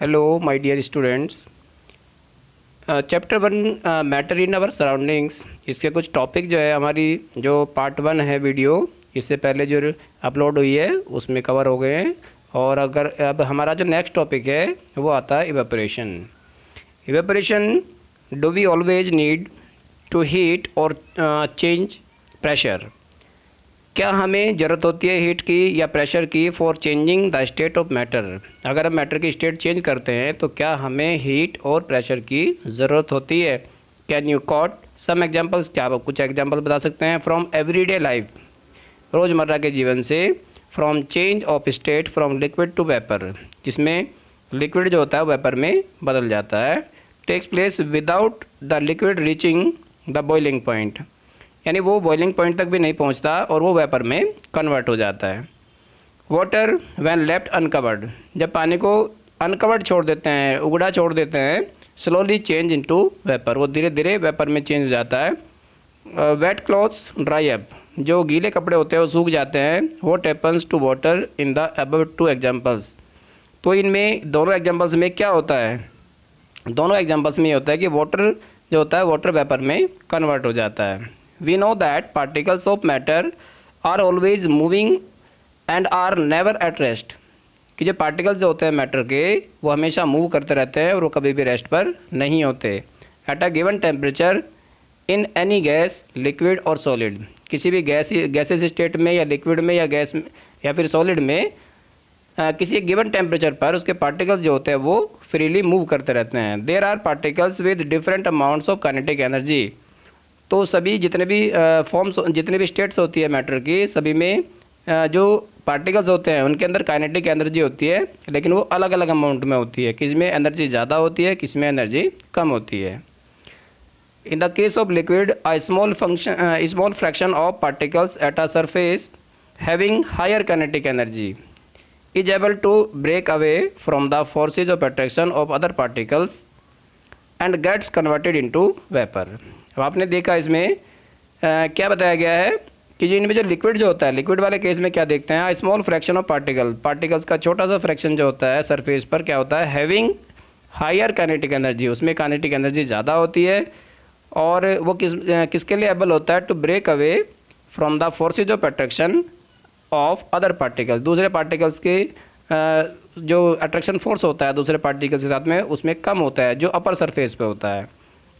Hello, my dear students. Chapter one matter in our surroundings, इसके कुछ topic जो है हमारी जो पार्ट वन है वीडियो इससे पहले जो अपलोड हुई है उसमें कवर हो गए हैं। और अगर अब हमारा जो नेक्स्ट टॉपिक है वो आता है evaporation. Evaporation, do we always need to heat और चेंज प्रेशर? क्या हमें ज़रूरत होती है हीट की या प्रेशर की for changing the state of matter? अगर हम मैटर की स्टेट चेंज करते हैं तो क्या हमें हीट और प्रेशर की ज़रूरत होती है? Can you caught some examples? क्या आप कुछ एग्जांपल बता सकते हैं फ्रॉम एवरीडे लाइफ, रोज़मर्रा के जीवन से? From change of state from liquid to vapour, जिसमें लिक्विड जो होता है वेपर में बदल जाता है। Takes place without the liquid reaching the boiling point, यानी वो बॉइलिंग पॉइंट तक भी नहीं पहुंचता और वो वेपर में कन्वर्ट हो जाता है। वाटर व्हेन लेफ्ट अनकवर्ड, जब पानी को अनकवर्ड छोड़ देते हैं, उगड़ा छोड़ देते हैं, स्लोली चेंज इनटू वेपर, वो धीरे धीरे वेपर में चेंज हो जाता है। वेट क्लॉथ्स ड्राई अप, जो गीले कपड़े होते हैं वो सूख जाते हैं। What happens to water in the above two examples? तो इनमें दोनों एग्जाम्पल्स में क्या होता है? दोनों एग्जाम्पल्स में ये होता है कि वाटर जो होता है वाटर वेपर में कन्वर्ट हो जाता है। We know that particles of matter are always moving and are never at rest, कि जो पार्टिकल्स जो होते हैं मैटर के वो हमेशा मूव करते रहते हैं और वो कभी भी रेस्ट पर नहीं होते। At a given temperature in any gas, liquid और सॉलिड, किसी भी गैसेस स्टेट में या लिक्विड में या गैस में या फिर सॉलिड में किसी एक गिवन टेम्परेचर पर उसके पार्टिकल्स जो होते हैं वो फ्रीली मूव करते रहते हैं। There are particles with different amounts of kinetic energy, तो सभी जितने भी फॉर्म्स, जितने भी स्टेट्स होती है मैटर की, सभी में जो पार्टिकल्स होते हैं उनके अंदर काइनेटिक एनर्जी होती है, लेकिन वो अलग अलग अमाउंट में होती है। किस में एनर्जी ज़्यादा होती है, किस में एनर्जी कम होती है। In the case of liquid, a small fraction of particles at a surface having higher kinetic energy is able to break away from the forces of attraction of other particles and gets converted into vapour. अब आपने देखा इसमें क्या बताया गया है कि जो इनमें जो लिक्विड जो होता है, लिक्विड वाले केस में क्या देखते हैं, स्मॉल फ्रैक्शन ऑफ पार्टिकल्स का छोटा सा फ्रैक्शन जो होता है सरफेस पर क्या होता है, हैविंग हायर काइनेटिक एनर्जी, उसमें काइनेटिक एनर्जी ज़्यादा होती है और वो किसके लिए एबल होता है, to break away from the forces of attraction of other particles, दूसरे पार्टिकल्स के जो अट्रैक्शन फोर्स होता है दूसरे पार्टिकल्स के साथ में उसमें कम होता है जो अपर सरफेस पे होता है।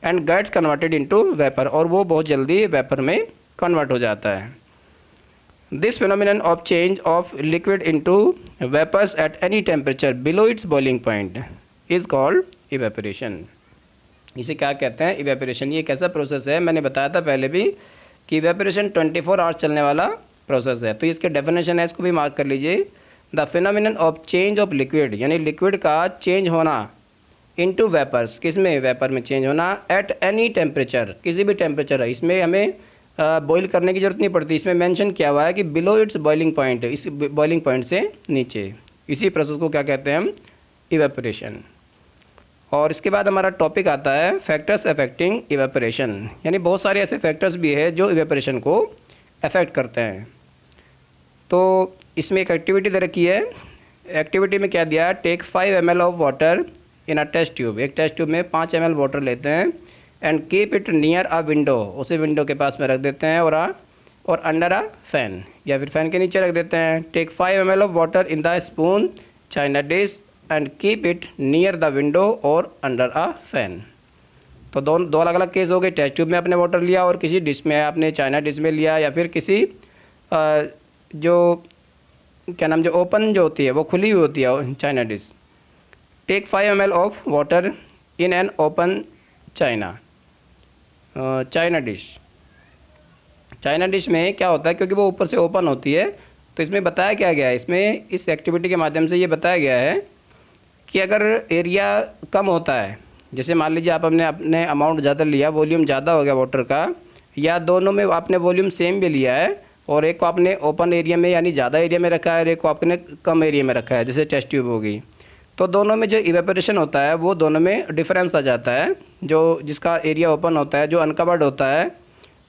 And gets converted into vapour, और वो बहुत जल्दी वेपर में कन्वर्ट हो जाता है। This phenomenon of change of liquid into vapours at any temperature below its boiling point is called evaporation. इसे क्या कहते हैं, इवेपोरेशन। ये कैसा प्रोसेस है, मैंने बताया था पहले भी कि इवेपोरेशन 24 आवर्स चलने वाला प्रोसेस है। तो इसके डेफिनेशन है, इसको भी मार्क कर लीजिए। The phenomenon of change of liquid, यानी लिक्विड का चेंज होना, इनटू वेपर्स, किस में, वेपर में चेंज होना, एट एनी टेम्परेचर, किसी भी टेम्परेचर है, इसमें हमें बॉईल करने की जरूरत नहीं पड़ती। इसमें मेंशन किया हुआ है कि बिलो इट्स बॉइलिंग पॉइंट, इस बॉइलिंग पॉइंट से नीचे, इसी प्रोसेस को क्या कहते हैं हम, इवेपोरेशन। और इसके बाद हमारा टॉपिक आता है फैक्टर्स अफेक्टिंग इवेपोरेशन, यानी बहुत सारे ऐसे फैक्टर्स भी है जो इवेपोरेशन को अफेक्ट करते हैं। तो इसमें एक एक्टिविटी दे रखी है। एक्टिविटी में क्या दिया है, take 5 ml of water in a test tube, एक टेस्ट ट्यूब में 5 ml वाटर लेते हैं and keep it near a window, उसे विंडो के पास में रख देते हैं, और अंडर अ फैन, या फिर फैन के नीचे रख देते हैं। Take 5 ml of water in the spoon china dish and keep it near the window और अंडर अ फैन। तो दो अलग अलग केस हो गए, टेस्ट ट्यूब में आपने वाटर लिया और किसी डिश में आपने चाइना डिश में लिया, या फिर किसी जो क्या नाम, जो ओपन जो होती है वो खुली हुई होती है china dish. Take 5 ml of water in an open china dish. China dish में क्या होता है, क्योंकि वो ऊपर से ओपन होती है, तो इसमें बताया क्या गया है, इसमें इस एक्टिविटी के माध्यम से ये बताया गया है कि अगर एरिया कम होता है, जैसे मान लीजिए आपने अमाउंट ज़्यादा लिया, वॉल्यूम ज़्यादा हो गया वाटर का, या दोनों में आपने वॉल्यूम सेम भी लिया है और एक को आपने ओपन एरिया में यानी ज़्यादा एरिया में रखा है और एक को आपने कम एरिया में रखा है, जैसे टेस्ट ट्यूब होगी, तो दोनों में जो इवेपोरेशन होता है वो दोनों में डिफरेंस आ जाता है। जो जिसका एरिया ओपन होता है, जो अनकवर्ड होता है,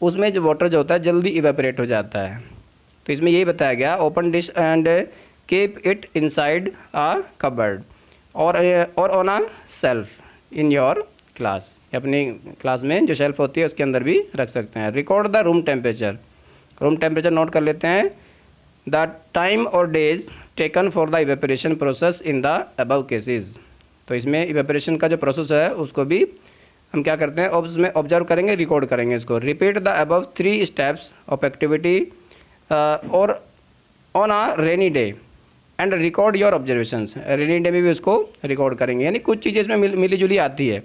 उसमें जो वाटर जो होता है जल्दी इवेपोरेट हो जाता है। तो इसमें यही बताया गया, open dish and keep it inside a cupboard, और on a shelf in your class, अपनी क्लास में जो शेल्फ होती है उसके अंदर भी रख सकते हैं। Record the room temperature, room temperature note कर लेते हैं। द टाइम और days taken for the evaporation process in the above cases, तो इसमें इवेपोरेशन का जो प्रोसेस है उसको भी हम क्या करते हैं, उसमें ऑब्जर्व करेंगे, रिकॉर्ड करेंगे इसको। Repeat the above 3 steps of activity और on a rainy day and record your observations, rainy day में भी उसको रिकॉर्ड करेंगे। यानी कुछ चीज़ें इसमें मिली जुली आती है।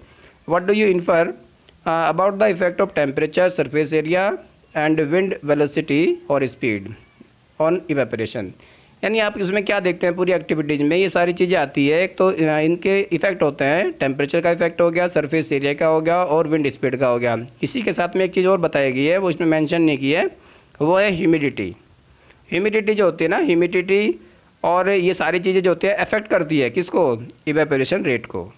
What do you infer about the effect of temperature, surface area and wind velocity और स्पीड ऑन इवेपोरेशन, यानी आप इसमें क्या देखते हैं पूरी एक्टिविटीज़ में ये सारी चीज़ें आती है। एक तो इनके इफेक्ट होते हैं, टेम्परेचर का इफेक्ट हो गया, सरफेस एरिया का हो गया और विंड स्पीड का हो गया। इसी के साथ में एक चीज़ और बताई गई है, वो इसमें मेंशन नहीं की है, वो है ह्यूमिडिटी। ह्यूमिडिटी जो होती है ना, ह्यूमिडिटी और ये सारी चीज़ें जो होती है अफेक्ट करती है किसको, इवेपोरेशन रेट को।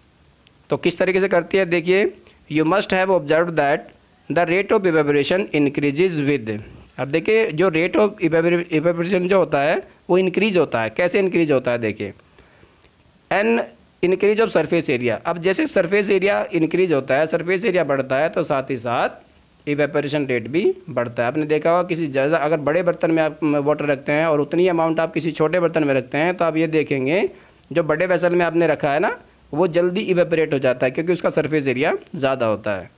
तो किस तरीके से करती है देखिए, you must have observe that the rate of evaporation increases with, अब देखिए जो रेट ऑफ इवेपोरेशन जो होता है वो इंक्रीज होता है। कैसे इंक्रीज होता है देखिए, an increase of surface area, अब जैसे सरफेस एरिया इंक्रीज होता है, सरफेस एरिया बढ़ता है तो साथ ही साथ इवेपोरेशन रेट भी बढ़ता है। आपने देखा होगा किसी ज़्यादा अगर बड़े बर्तन में आप वाटर रखते हैं और उतनी अमाउंट आप किसी छोटे बर्तन में रखते हैं तो आप ये देखेंगे जो बड़े वेसल में आपने रखा है ना वो जल्दी इवेपोरेट हो जाता है क्योंकि उसका सरफेस एरिया ज़्यादा होता है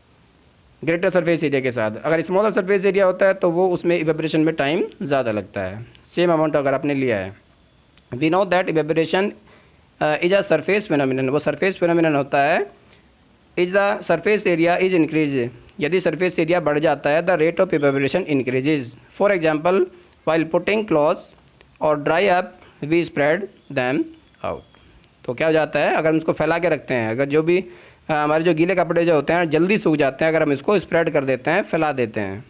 ग्रेटर सरफेस एरिया के साथ। अगर स्मॉलर सरफेस एरिया होता है तो वो उसमें इवेपोरेशन में टाइम ज़्यादा लगता है, सेम अमाउंट अगर आपने लिया है। We know that evaporation is a surface phenomenon, वो सरफेस फिनोमिनन होता है। Is the surface area is increase, यदि सरफेस एरिया बढ़ जाता है the rate of evaporation increases. For example while putting clothes और dry up we spread them out, तो क्या हो जाता है अगर हम इसको फैला के रखते हैं, अगर जो भी हमारे जो गीले कपड़े जो होते हैं जल्दी सूख जाते हैं अगर हम इसको स्प्रेड कर देते हैं, फैला देते हैं।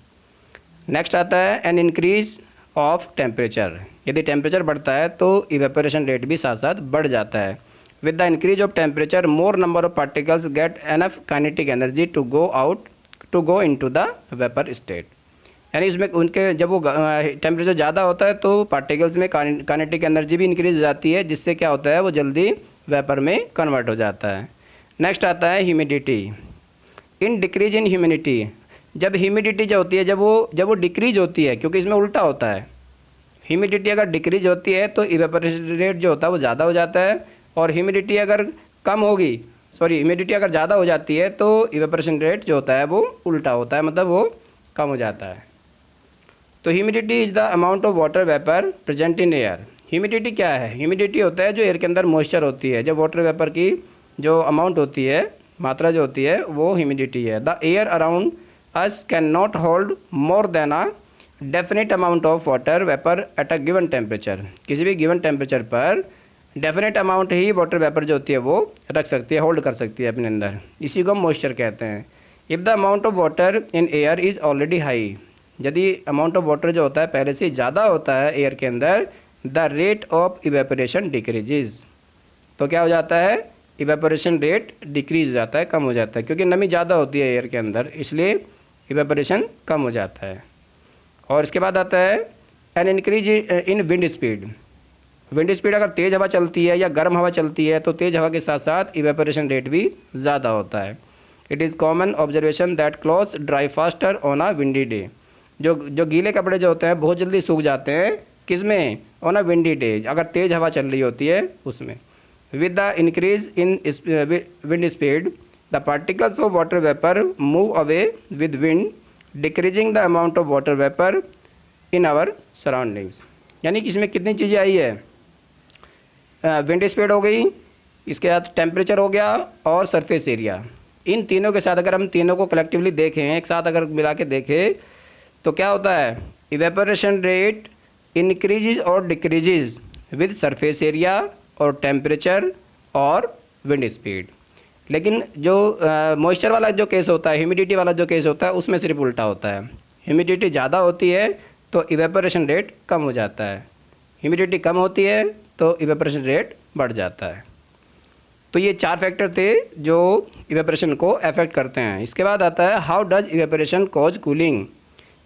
नेक्स्ट आता है एन इंक्रीज ऑफ टेम्परेचर, यदि टेम्परेचर बढ़ता है तो इवेपोरेशन रेट भी साथ साथ बढ़ जाता है। With the increase of temperature more number of particles get enough kinetic energy to go into the vapour state, यानी इसमें उनके जब वो टेम्परेचर ज़्यादा होता है तो पार्टिकल्स में काइनेटिक एनर्जी भी इंक्रीज हो जाती है, जिससे क्या होता है वो जल्दी वेपर में कन्वर्ट हो जाता है। नेक्स्ट आता है humidity. In decrease in humidity, जब ह्यूमिडिटी जो होती है जब वो डिक्रीज होती है, क्योंकि इसमें उल्टा होता है, ह्यूमिडिटी अगर डिक्रीज होती है तो इवेपोरेशन रेट जो होता है वो ज़्यादा हो जाता है, और ह्यूमिडिटी अगर कम होगी ह्यूमिडिटी अगर ज़्यादा हो जाती है तो इवेपोरेशन रेट जो होता है वो उल्टा होता है, मतलब वो कम हो जाता है। तो humidity is the amount of water vapour present in air. Humidity क्या है, ह्यूमिडिटी होता है जो एयर के अंदर मॉइस्चर होती है, जब वाटर वेपर की जो अमाउंट होती है, मात्रा जो होती है वो ह्यूमिडिटी है। The air around us can not hold more than a definite amount of water vapour at a given temperature, किसी भी गिवन टेम्परेचर पर डेफिनेट अमाउंट ही वाटर वेपर जो होती है वो रख सकती है, होल्ड कर सकती है अपने अंदर, इसी को हम मॉइस्चर कहते हैं। If the amount of water in air is already high, यदि अमाउंट ऑफ वाटर जो होता है पहले से ज़्यादा होता है एयर के अंदर, the rate of evaporation decreases, तो क्या हो जाता है इवेपोरेशन रेट डिक्रीज हो जाता है, कम हो जाता है, क्योंकि नमी ज़्यादा होती है एयर के अंदर, इसलिए इवेपोरेशन कम हो जाता है। और इसके बाद आता है an increase in wind speed. Wind speed अगर तेज़ हवा चलती है या गर्म हवा चलती है तो तेज़ हवा के साथ साथ इवेपोरेशन रेट भी ज़्यादा होता है। It is common observation that clothes dry faster on a windy day, जो गीले कपड़े जो होते हैं बहुत जल्दी सूख जाते हैं, किस में, ऑन अ विंडी डे, अगर तेज़ हवा चल रही होती है उसमें। With the increase in wind speed the particles of water vapour move away with wind decreasing the amount of water vapour in our surroundings. यानी कि इसमें कितनी चीज़ें आई है, विंड स्पीड हो गई, इसके बाद टेम्परेचर हो गया और सरफेस एरिया। इन तीनों के साथ अगर हम तीनों को कलेक्टिवली देखें, एक साथ अगर मिला के देखें तो क्या होता है, इवेपोरेशन रेट इंक्रीजेज और डिक्रीजेज विद सरफेस एरिया और टेम्परेचर और विंड स्पीड। लेकिन जो मॉइस्चर वाला जो केस होता है, ह्यूमिडिटी वाला जो केस होता है, उसमें सिर्फ उल्टा होता है, ह्यूमिडिटी ज़्यादा होती है तो इवेपोरेशन रेट कम हो जाता है, ह्यूमिडिटी कम होती है तो इवेपोरेशन रेट बढ़ जाता है। तो ये 4 फैक्टर थे जो इवेपोरेशन को अफेक्ट करते हैं। इसके बाद आता है how does evaporation cause cooling.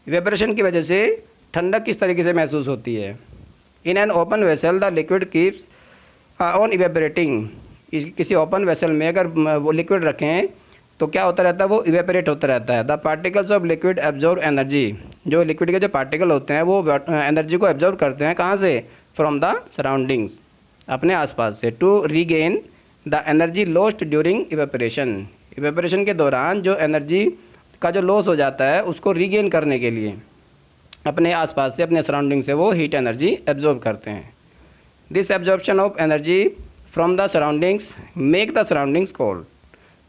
Evaporation की वजह से ठंडक किस तरीके से महसूस होती है। इन an open vessel the liquid keeps on evaporating किसी ओपन वेसल में अगर वो लिक्विड रखें तो क्या होता रहता है, वो इवेपोरेट होता रहता है। The particles of liquid absorb energy, जो लिक्विड के जो पार्टिकल होते हैं वो एनर्जी को एब्जॉर्ब करते हैं कहाँ से, फ्रॉम द सराउंडिंग्स, अपने आसपास से, to regain the energy lost during evaporation. Evaporation के दौरान जो एनर्जी का जो लॉस हो जाता है उसको रीगेन करने के लिए अपने आसपास से, अपने सराउंडिंग से वो हीट एनर्जी एब्जॉर्ब करते हैं। This absorption of energy from the surroundings make the surroundings cold.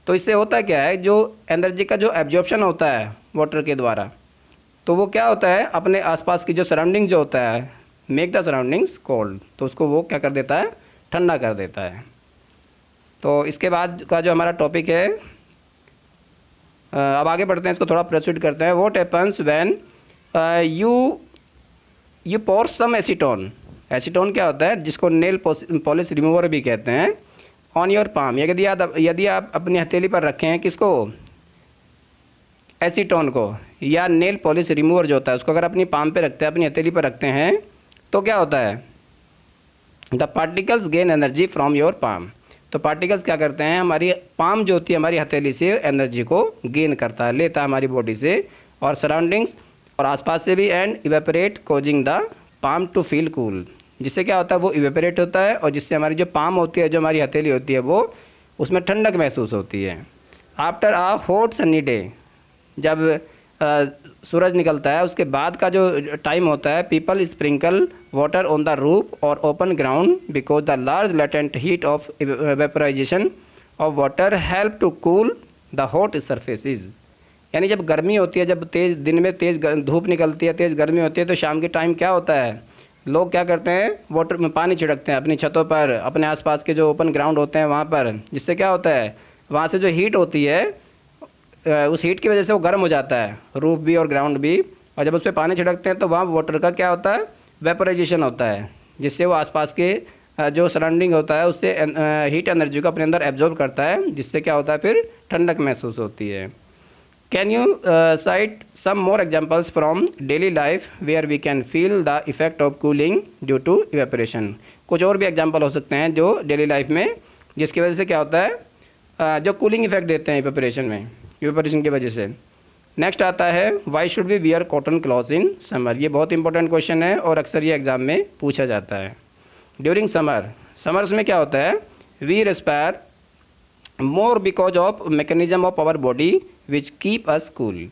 तो इससे होता क्या है, जो एनर्जी का जो एब्जॉर्प्शन होता है वाटर के द्वारा, तो वो क्या होता है, अपने आसपास की जो सराउंडिंग जो होता है, मेक द सराउंडिंग्स कोल्ड, तो उसको वो क्या कर देता है, ठंडा कर देता है। तो इसके बाद का जो हमारा टॉपिक है, अब आगे बढ़ते हैं, इसको थोड़ा प्रोसीड करते हैं। What happens when you pour some acetone. Acetone क्या होता है, जिसको नेल पॉलिश रिमूवर भी कहते हैं, ऑन योर पाम। यदि आप अपनी हथेली पर रखें किसको, एसीटोन को, या नेल पॉलिश रिमूवर जो होता है उसको अगर अपनी पाम पे रखते हैं, अपनी हथेली पर रखते हैं, तो क्या होता है, the particles gain energy from your palm. तो पार्टिकल्स क्या करते हैं, हमारी पाम जो होती है हमारी हथेली से एनर्जी को गेन करता है, लेता है हमारी बॉडी से और सराउंडिंग्स और आसपास से भी, and evaporate causing the palm to feel cool. जिससे क्या होता है, वो इवेपोरेट होता है और जिससे हमारी जो पाम होती है, जो हमारी हथेली होती है, वो उसमें ठंडक महसूस होती है। आफ्टर आ हॉट सनी डे, जब सूरज निकलता है उसके बाद का जो टाइम होता है, people sprinkle water on the roof और open ground because the large latent heat of vaporisation of water help to cool the hot surfaces. यानी जब गर्मी होती है, जब तेज़ दिन में तेज़ धूप निकलती है, तेज़ गर्मी होती है, तो शाम के टाइम क्या होता है, लोग क्या करते हैं, वाटर में पानी छिड़कते हैं अपनी छतों पर, अपने आसपास के जो ओपन ग्राउंड होते हैं वहाँ पर। जिससे क्या होता है, वहाँ से जो हीट होती है, उस हीट की वजह से वो गर्म हो जाता है, रूफ भी और ग्राउंड भी, और जब उस पर पानी छिड़कते हैं तो वहाँ वाटर का क्या होता है, वेपराइजेशन होता है, जिससे वो आसपास के जो सराउंडिंग होता है उससे हीट एनर्जी को अपने अंदर एब्जॉर्ब करता है, जिससे क्या होता है, फिर ठंडक महसूस होती है। Can you cite some more examples from daily life where we can feel the effect of cooling due to evaporation. कुछ और भी एग्जाम्पल हो सकते हैं जो डेली लाइफ में, जिसकी वजह से क्या होता है, जो कूलिंग इफेक्ट देते हैं इवेपोरेशन में, इवेपोरेशन की वजह से। नेक्स्ट आता है, why should we wear cotton clothes in summer. ये बहुत इंपॉर्टेंट क्वेश्चन है और अक्सर ये एग्जाम में पूछा जाता है। ड्यूरिंग समर, समर्स में क्या होता है, we respire more because of mechanism of our body which keep us cool.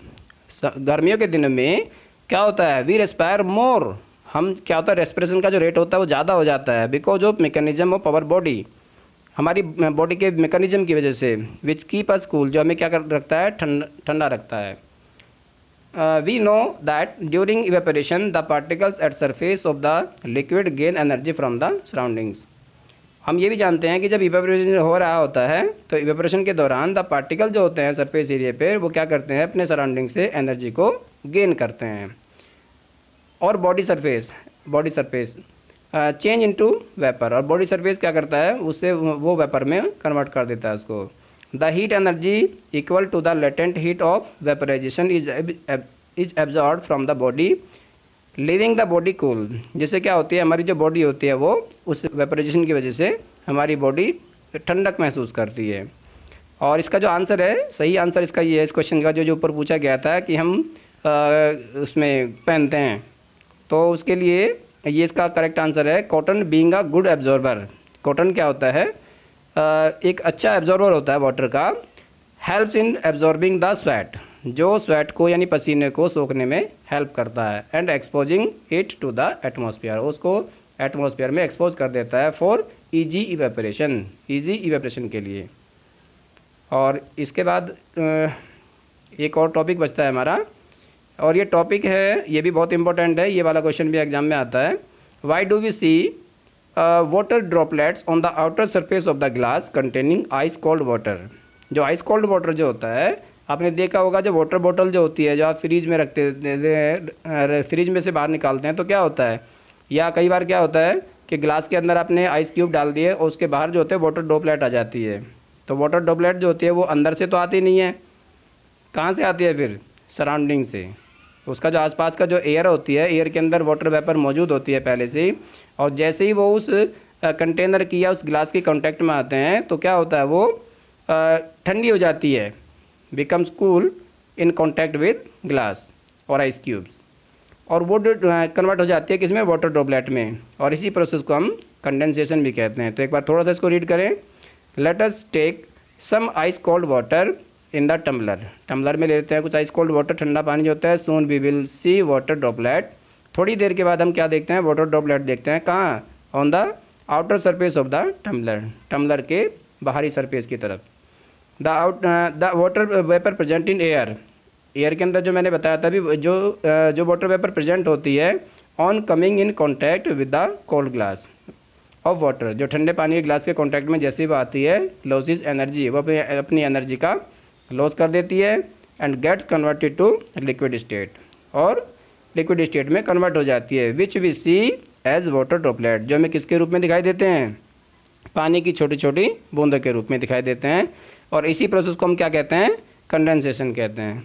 गर्मियों के दिनों में क्या होता है, वी रेस्पायर मोर, हम क्या होता है, रेस्पिरेशन का जो रेट होता है वो ज़्यादा हो जाता है, because of mechanism of our body, हमारी बॉडी के मैकेनिज्म की वजह से, विच कीप अस कूल, जो हमें क्या कर रखता है, ठंडा रखता है। We know that during evaporation the particles at surface of the liquid gain energy from the surroundings. हम ये भी जानते हैं कि जब इवेपोरेशन हो रहा होता है तो इवेपोरेशन के दौरान द पार्टिकल जो होते हैं सरफेस एरिया पे, वो क्या करते हैं, अपने सराउंडिंग से एनर्जी को गेन करते हैं। और body surface change into vapour, और बॉडी सरफेस क्या करता है, उससे वो वेपर में कन्वर्ट कर देता है उसको। The heat energy equal to the latent heat of vaporisation is absorb from the body leaving the body cool. जिससे क्या होती है, हमारी जो बॉडी होती है वो उस वेपराइजेशन की वजह से हमारी बॉडी ठंडक महसूस करती है। और इसका जो आंसर है, सही आंसर इसका ये है, इस क्वेश्चन का जो ऊपर पूछा गया था कि हम उसमें पहनते हैं, तो उसके लिए ये इसका करेक्ट आंसर है, cotton being a good absorber. Cotton क्या होता है, एक अच्छा एब्जॉर्बर होता है वाटर का। Helps in absorbing the sweat, जो स्वेट को यानी पसीने को सोखने में हेल्प करता है। And exposing it to the atmosphere, उसको एटमॉस्फेयर में एक्सपोज कर देता है फॉर ईजी इवेपोरेशन के लिए। और इसके बाद एक और टॉपिक बचता है हमारा, और ये टॉपिक है, ये भी बहुत इंपॉर्टेंट है, ये वाला क्वेश्चन भी एग्जाम में आता है। Why do we see water droplets on the outer surface of the glass containing ice cold water. जो आइस कोल्ड वाटर जो होता है, आपने देखा होगा, जो वाटर बॉटल जो होती है, जो आप फ्रीज में रखते हैं, फ्रीज में से बाहर निकालते हैं तो क्या होता है, या कई बार क्या होता है कि ग्लास के अंदर आपने आइस क्यूब डाल दिए और उसके बाहर जो होते हैं वाटर ड्रॉपलेट आ जाती है। तो वाटर ड्रॉपलेट जो होती है वो अंदर से तो आती नहीं है, कहाँ से आती है, फिर सराउंडिंग से। उसका जो आसपास का जो एयर होती है, एयर के अंदर वाटर वेपर मौजूद होती है पहले से ही, और जैसे ही वो उस कंटेनर की या उस गिलास के कांटेक्ट में आते हैं तो क्या होता है, वो ठंडी हो जाती है, becomes cool in contact with glass और आइस क्यूब्स, और वो कन्वर्ट हो जाती है किसमें, वाटर ड्रॉपलेट में, और इसी प्रोसेस को हम कंडेंसेशन भी कहते हैं। तो एक बार थोड़ा सा इसको रीड करें। Let us take some ice cold water in the tumbler, tumbler में ले लेते हैं कुछ आइस कोल्ड वाटर, ठंडा पानी जो होता है। Soon we will see water droplet, थोड़ी देर के बाद हम क्या देखते हैं, वाटर ड्रॉपलेट देखते हैं। कहाँ, on the outer surface of the tumbler, tumbler के बाहरी सरफेस की तरफ। The water vapour present in air, air के अंदर जो मैंने बताया था अभी, जो वाटर वेपर प्रेजेंट होती है on coming in contact with the cold glass of water, जो ठंडे पानी के ग्लास के कॉन्टैक्ट में जैसे ही वो आती है, लॉसेस एनर्जी, वो अपनी एनर्जी का लॉस कर देती है, and gets converted to liquid state, और लिक्विड स्टेट में कन्वर्ट हो जाती है, which we see as water droplet, जो हमें किसके रूप में दिखाई देते हैं, पानी की छोटी छोटी बूंदों के रूप में दिखाई देते हैं। और इसी प्रोसेस को हम क्या कहते हैं, कंडेंसेशन कहते हैं।